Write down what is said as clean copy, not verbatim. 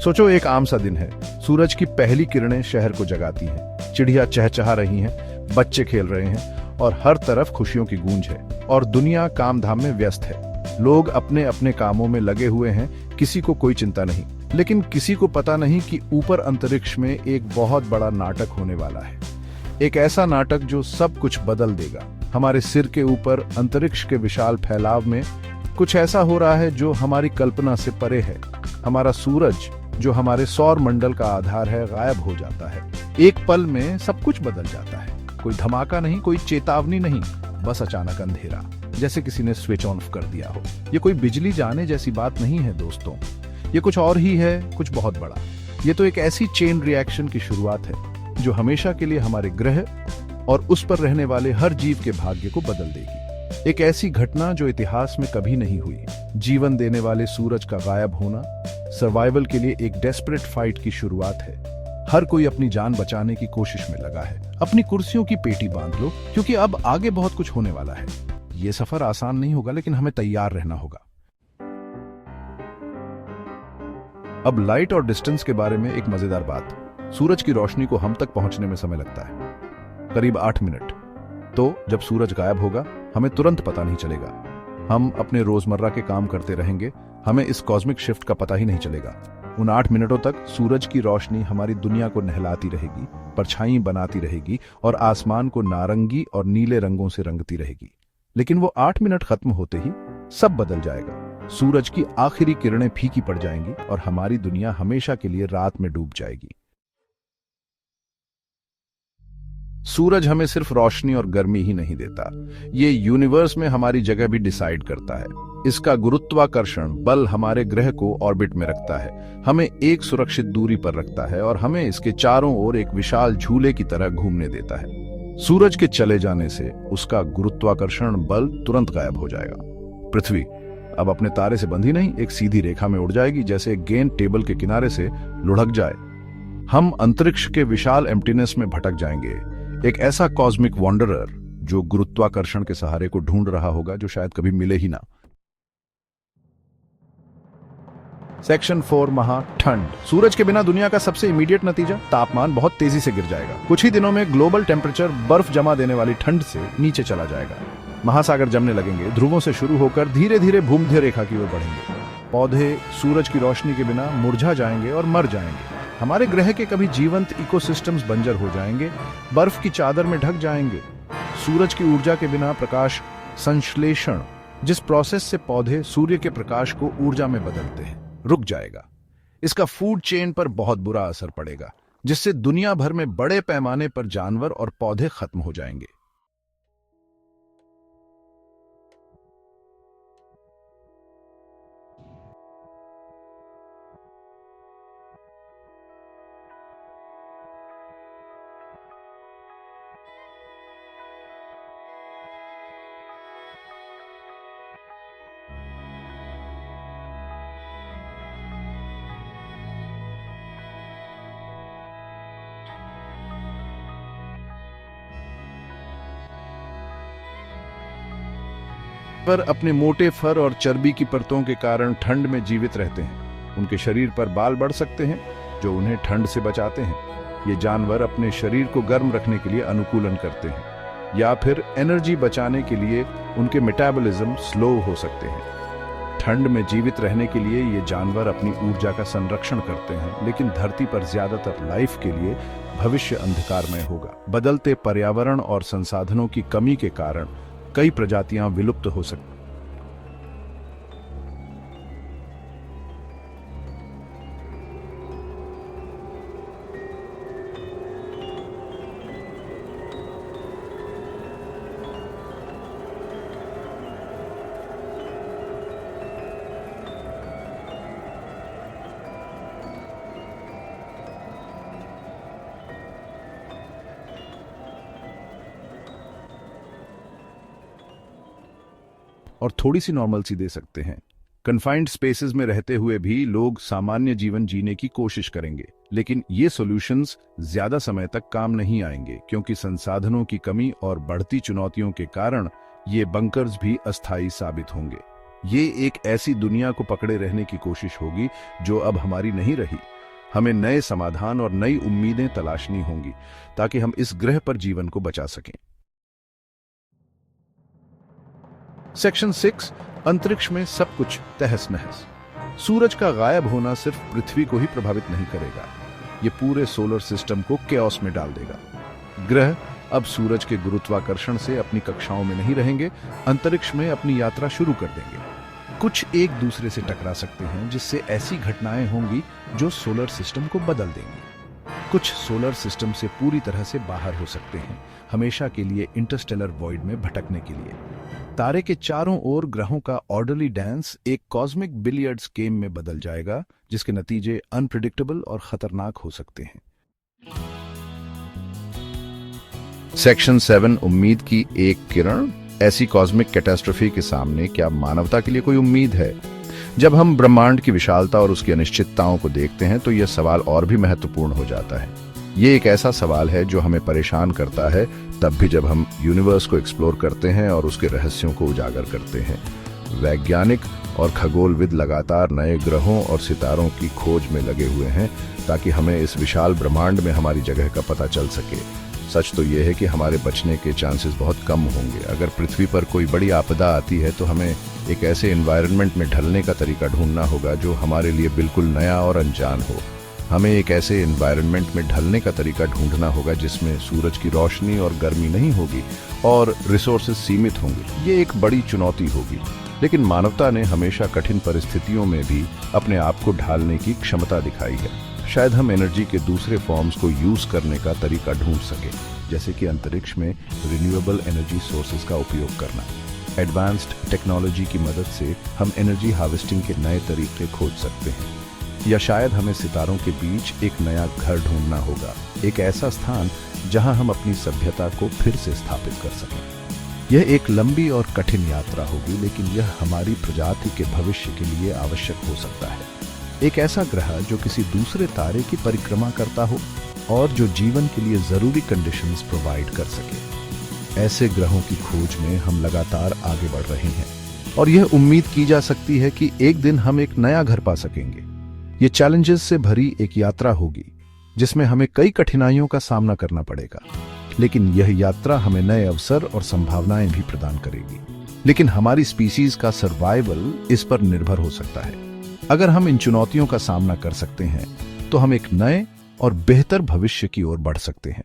सोचो एक आम सा दिन है। सूरज की पहली किरणें शहर को जगाती हैं, चिड़िया चहचहा रही हैं, बच्चे खेल रहे हैं और हर तरफ खुशियों की गूंज है। और दुनिया काम धाम में व्यस्त है। लोग अपने अपने कामों में लगे हुए हैं, किसी को कोई चिंता नहीं। लेकिन किसी को पता नहीं कि ऊपर अंतरिक्ष में एक बहुत बड़ा नाटक होने वाला है। एक ऐसा नाटक जो सब कुछ बदल देगा। हमारे सिर के ऊपर अंतरिक्ष के विशाल फैलाव में कुछ ऐसा हो रहा है जो हमारी कल्पना से परे है। हमारा सूरज, जो हमारे सौर मंडल का आधार है, गायब हो जाता है। एक पल में सब कुछ बदल जाता है। कोई धमाका नहीं, कोई चेतावनी नहीं, बस अचानक अंधेरा, जैसे किसी ने स्विच ऑन कर दिया हो। ये कोई बिजली जाने जैसी बात नहीं है दोस्तों, ये कुछ और ही है, कुछ बहुत बड़ा। ये तो एक ऐसी चेन रिएक्शन की शुरुआत है जो हमेशा के लिए हमारे ग्रह और उस पर रहने वाले हर जीव के भाग्य को बदल देगी। एक ऐसी घटना जो इतिहास में कभी नहीं हुई। जीवन देने वाले सूरज का गायब होना सर्वाइवल के लिए एक डेस्परेट फाइट की शुरुआत है। हर कोई अपनी जान बचाने की कोशिश में लगा है। अपनी कुर्सियों की पेटी बांध लो, क्योंकि अब आगे बहुत कुछ होने वाला है। ये सफर आसान नहीं होगा, लेकिन हमें तैयार रहना होगा। अब लाइट और डिस्टेंस के बारे में एक मजेदार बात। सूरज की रोशनी को हम तक पहुंचने में समय लगता है, करीब 8 मिनट। तो जब सूरज गायब होगा, हमें तुरंत पता नहीं चलेगा। हम अपने रोजमर्रा के काम करते रहेंगे, हमें इस कॉस्मिक शिफ्ट का पता ही नहीं चलेगा। उन 8 मिनटों तक सूरज की रोशनी हमारी दुनिया को नहलाती रहेगी, परछाई बनाती रहेगी और आसमान को नारंगी और नीले रंगों से रंगती रहेगी। लेकिन वो 8 मिनट खत्म होते ही सब बदल जाएगा। सूरज की आखिरी किरणें फीकी पड़ जाएंगी और हमारी दुनिया हमेशा के लिए रात में डूब जाएगी। सूरज हमें सिर्फ रोशनी और गर्मी ही नहीं देता, ये यूनिवर्स में हमारी जगह भी डिसाइड करता है। इसका गुरुत्वाकर्षण बल हमारे ग्रह को ऑर्बिट में रखता है, हमें एक सुरक्षित दूरी पर रखता है और हमें इसके चारों ओर एक विशाल झूले की तरह घूमने देता है। सूरज के चले जाने से उसका गुरुत्वाकर्षण बल तुरंत गायब हो जाएगा। पृथ्वी अब अपने तारे से बंधी नहीं, एक सीधी रेखा में उड़ जाएगी, जैसे एक गेंद टेबल के किनारे से लुढ़क जाए। हम अंतरिक्ष के विशाल एम्प्टीनेस में भटक जाएंगे, एक ऐसा कॉस्मिक वॉन्डरर जो गुरुत्वाकर्षण के सहारे को ढूंढ रहा होगा, जो शायद कभी मिले ही ना। सेक्शन 4 महा ठंड। सूरज के बिना दुनिया का सबसे इमीडिएट नतीजा, तापमान बहुत तेजी से गिर जाएगा। कुछ ही दिनों में ग्लोबल टेम्परेचर बर्फ जमा देने वाली ठंड से नीचे चला जाएगा। महासागर जमने लगेंगे, ध्रुवों से शुरू होकर धीरे धीरे भूमध्य रेखा की ओर बढ़ेंगे। पौधे सूरज की रोशनी के बिना मुरझा जाएंगे और मर जाएंगे। हमारे ग्रह के कभी जीवंत इकोसिस्टम्स बंजर हो जाएंगे, बर्फ की चादर में ढक जाएंगे। सूरज की ऊर्जा के बिना प्रकाश संश्लेषण, जिस प्रोसेस से पौधे सूर्य के प्रकाश को ऊर्जा में बदलते हैं, रुक जाएगा। इसका फूड चेन पर बहुत बुरा असर पड़ेगा, जिससे दुनिया भर में बड़े पैमाने पर जानवर और पौधे खत्म हो जाएंगे। पर अपने मोटे फर और चर्बी की परतों के कारण ठंड में जीवित रहते हैं। उनके शरीर पर बाल बढ़ सकते हैं जो उन्हें ठंड से बचाते हैं। ये जानवर अपने शरीर को गर्म रखने के लिए अनुकूलन करते हैं, या फिर एनर्जी बचाने के लिए उनके मेटाबॉलिज्म स्लो हो सकते हैं। ठंड में जीवित रहने के लिए ये जानवर अपनी ऊर्जा का संरक्षण करते हैं, लेकिन धरती पर ज्यादातर लाइफ के लिए भविष्य अंधकारमय होगा। बदलते पर्यावरण और संसाधनों की कमी के कारण कई प्रजातियां विलुप्त हो सकती। और थोड़ी सी नॉर्मलसी दे सकते हैं। कन्फाइंड स्पेसेस में रहते हुए भी लोग सामान्य जीवन जीने की कोशिश करेंगे, लेकिन ये सॉल्यूशंस ज्यादा समय तक काम नहीं आएंगे, क्योंकि संसाधनों की कमी और बढ़ती चुनौतियों के कारण ये बंकर्स भी अस्थायी साबित होंगे। ये एक ऐसी दुनिया को पकड़े रहने की कोशिश होगी जो अब हमारी नहीं रही। हमें नए समाधान और नई उम्मीदें तलाशनी होंगी ताकि हम इस ग्रह पर जीवन को बचा सकें। सेक्शन 6, अंतरिक्ष में सब कुछ तहस नहस। सूरज का गायब होना सिर्फ पृथ्वी को ही प्रभावित नहीं करेगा, ये पूरे सोलर सिस्टम को केओस में डाल देगा। ग्रह अब सूरज के गुरुत्वाकर्षण से अपनी कक्षाओं में नहीं रहेंगे, अंतरिक्ष में अपनी यात्रा शुरू कर देंगे। कुछ एक दूसरे से टकरा सकते हैं, जिससे ऐसी घटनाएं होंगी जो सोलर सिस्टम को बदल देंगी। कुछ सोलर सिस्टम से पूरी तरह से बाहर हो सकते हैं, हमेशा के लिए इंटरस्टेलर वॉइड में भटकने के लिए। तारे के चारों ओर ग्रहों का ऑर्डरली डांस एक कॉस्मिक बिलियर्ड्स गेम में बदल जाएगा, जिसके नतीजे अनप्रिडिक्टेबल और खतरनाक हो सकते हैं। सेक्शन 7, उम्मीद की एक किरण। ऐसी कॉस्मिक कैटास्ट्रोफी के सामने क्या मानवता के लिए कोई उम्मीद है? जब हम ब्रह्मांड की विशालता और उसकी अनिश्चितताओं को देखते हैं तो यह सवाल और भी महत्वपूर्ण हो जाता है। ये एक ऐसा सवाल है जो हमें परेशान करता है तब भी जब हम यूनिवर्स को एक्सप्लोर करते हैं और उसके रहस्यों को उजागर करते हैं। वैज्ञानिक और खगोलविद लगातार नए ग्रहों और सितारों की खोज में लगे हुए हैं ताकि हमें इस विशाल ब्रह्मांड में हमारी जगह का पता चल सके। सच तो यह है कि हमारे बचने के चांसेस बहुत कम होंगे। अगर पृथ्वी पर कोई बड़ी आपदा आती है तो हमें एक ऐसे एनवायरनमेंट में ढलने का तरीका ढूंढना होगा जो हमारे लिए बिल्कुल नया और अनजान हो। हमें एक ऐसे एनवायरनमेंट में ढलने का तरीका ढूंढना होगा जिसमें सूरज की रोशनी और गर्मी नहीं होगी और रिसोर्सेज सीमित होंगे। ये एक बड़ी चुनौती होगी, लेकिन मानवता ने हमेशा कठिन परिस्थितियों में भी अपने आप को ढालने की क्षमता दिखाई है। शायद हम एनर्जी के दूसरे फॉर्म्स को यूज करने का तरीका ढूंढ सके, जैसे कि अंतरिक्ष में रिन्यूएबल एनर्जी सोर्सेज का उपयोग करना। एडवांस्ड टेक्नोलॉजी की मदद से हम एनर्जी हार्वेस्टिंग के नए तरीके खोज सकते हैं, या शायद हमें सितारों के बीच एक नया घर ढूंढना होगा, एक ऐसा स्थान जहां हम अपनी सभ्यता को फिर से स्थापित कर सकें। यह एक लंबी और कठिन यात्रा होगी, लेकिन यह हमारी प्रजाति के भविष्य के लिए आवश्यक हो सकता है। एक ऐसा ग्रह जो किसी दूसरे तारे की परिक्रमा करता हो और जो जीवन के लिए जरूरी कंडीशंस प्रोवाइड कर सके। ऐसे ग्रहों की खोज में हम लगातार आगे बढ़ रहे हैं और यह उम्मीद की जा सकती है कि एक दिन हम एक नया घर पा सकेंगे। ये चैलेंजेस से भरी एक यात्रा होगी जिसमें हमें कई कठिनाइयों का सामना करना पड़ेगा, लेकिन यह यात्रा हमें नए अवसर और संभावनाएं भी प्रदान करेगी। लेकिन हमारी स्पीसीज का सर्वाइवल इस पर निर्भर हो सकता है। अगर हम इन चुनौतियों का सामना कर सकते हैं तो हम एक नए और बेहतर भविष्य की ओर बढ़ सकते हैं।